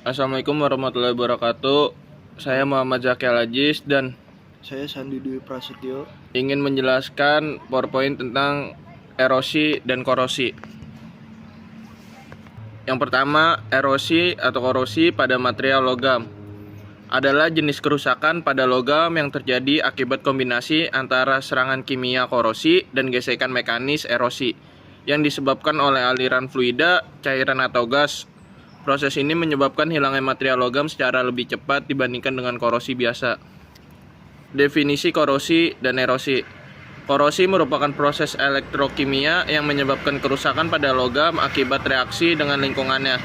Assalamualaikum warahmatullahi wabarakatuh. Saya Muhammad Zaki Al-Aziz dan Saya Sandi Dwi Prasetyo. ingin menjelaskan PowerPoint tentang erosi dan korosi. Yang pertama, erosi atau korosi pada material logam adalah jenis kerusakan pada logam yang terjadi akibat kombinasi antara serangan kimia korosi dan gesekan mekanis erosi yang disebabkan oleh aliran fluida, cairan atau gas. Proses ini menyebabkan hilangnya material logam secara lebih cepat dibandingkan dengan korosi biasa. Definisi korosi dan erosi. Korosi merupakan proses elektrokimia yang menyebabkan kerusakan pada logam akibat reaksi dengan lingkungannya.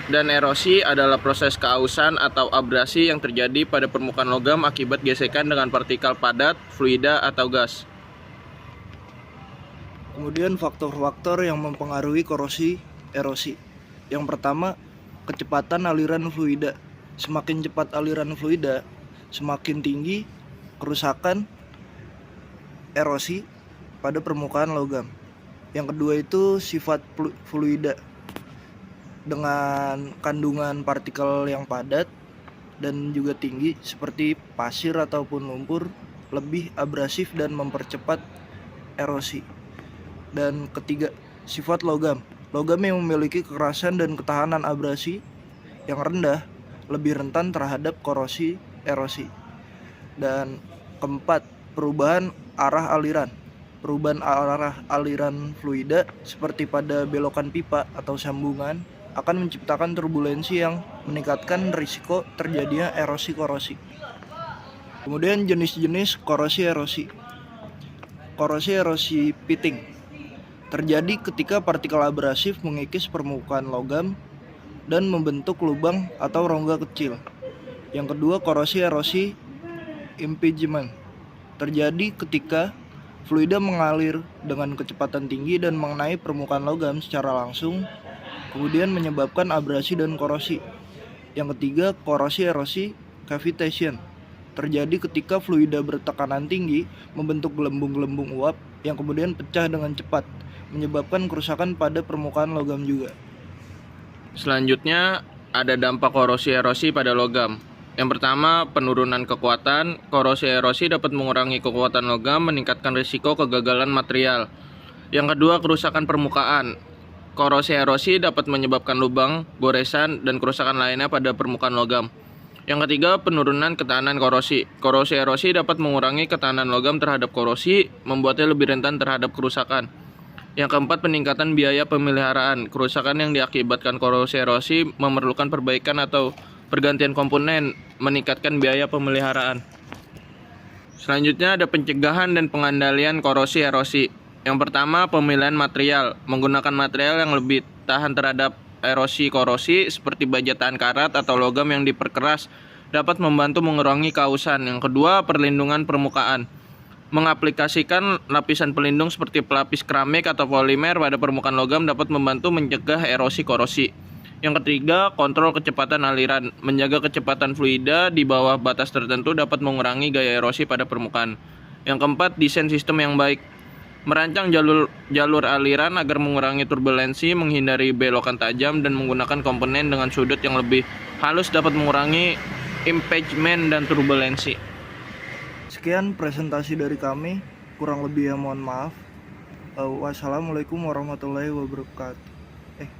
Dan erosi adalah proses keausan atau abrasi yang terjadi pada permukaan logam akibat gesekan dengan partikel padat, fluida, atau gas. Kemudian faktor-faktor yang mempengaruhi korosi, erosi. Yang pertama, kecepatan aliran fluida. Semakin cepat aliran fluida, semakin tinggi kerusakan erosi pada permukaan logam. Yang kedua itu sifat fluida dengan kandungan partikel yang padat dan juga tinggi seperti pasir ataupun lumpur, lebih abrasif dan mempercepat erosi. Dan ketiga, sifat logam. Logam yang memiliki kekerasan dan ketahanan abrasi yang rendah lebih rentan terhadap korosi, erosi. Dan keempat, perubahan arah aliran. Perubahan arah aliran fluida seperti pada belokan pipa atau sambungan akan menciptakan turbulensi yang meningkatkan risiko terjadinya erosi korosi. Kemudian jenis-jenis korosi erosi. Korosi erosi pitting terjadi ketika partikel abrasif mengikis permukaan logam dan membentuk lubang atau rongga kecil. Yang kedua, korosi erosi impingement terjadi ketika fluida mengalir dengan kecepatan tinggi dan mengenai permukaan logam secara langsung, kemudian menyebabkan abrasi dan korosi. Yang ketiga, korosi erosi cavitation terjadi ketika fluida bertekanan tinggi membentuk gelembung-gelembung uap yang kemudian pecah dengan cepat, menyebabkan kerusakan pada permukaan logam juga. Selanjutnya, ada dampak korosi erosi pada logam. Yang pertama, penurunan kekuatan. Korosi erosi dapat mengurangi kekuatan logam, meningkatkan risiko kegagalan material. Yang kedua, kerusakan permukaan. Korosi erosi dapat menyebabkan lubang, goresan, dan kerusakan lainnya pada permukaan logam. Yang ketiga, penurunan ketahanan korosi. Korosi erosi dapat mengurangi ketahanan logam terhadap korosi, membuatnya lebih rentan terhadap kerusakan. Yang keempat, peningkatan biaya pemeliharaan. Kerusakan yang diakibatkan korosi erosi memerlukan perbaikan atau pergantian komponen, meningkatkan biaya pemeliharaan. Selanjutnya ada pencegahan dan pengandalian korosi erosi. Yang pertama, pemilihan material. Menggunakan material yang lebih tahan terhadap erosi korosi seperti baja tahan karat atau logam yang diperkeras dapat membantu mengurangi keausan. Yang kedua, perlindungan permukaan. Mengaplikasikan lapisan pelindung seperti pelapis keramik atau polimer pada permukaan logam dapat membantu mencegah erosi korosi. Yang ketiga, kontrol kecepatan aliran. Menjaga kecepatan fluida di bawah batas tertentu dapat mengurangi gaya erosi pada permukaan. Yang keempat, desain sistem yang baik. Merancang jalur aliran agar mengurangi turbulensi, menghindari belokan tajam, dan menggunakan komponen dengan sudut yang lebih halus dapat mengurangi impingement dan turbulensi. Sekian presentasi dari kami, kurang lebihnya mohon maaf. Wassalamualaikum warahmatullahi wabarakatuh.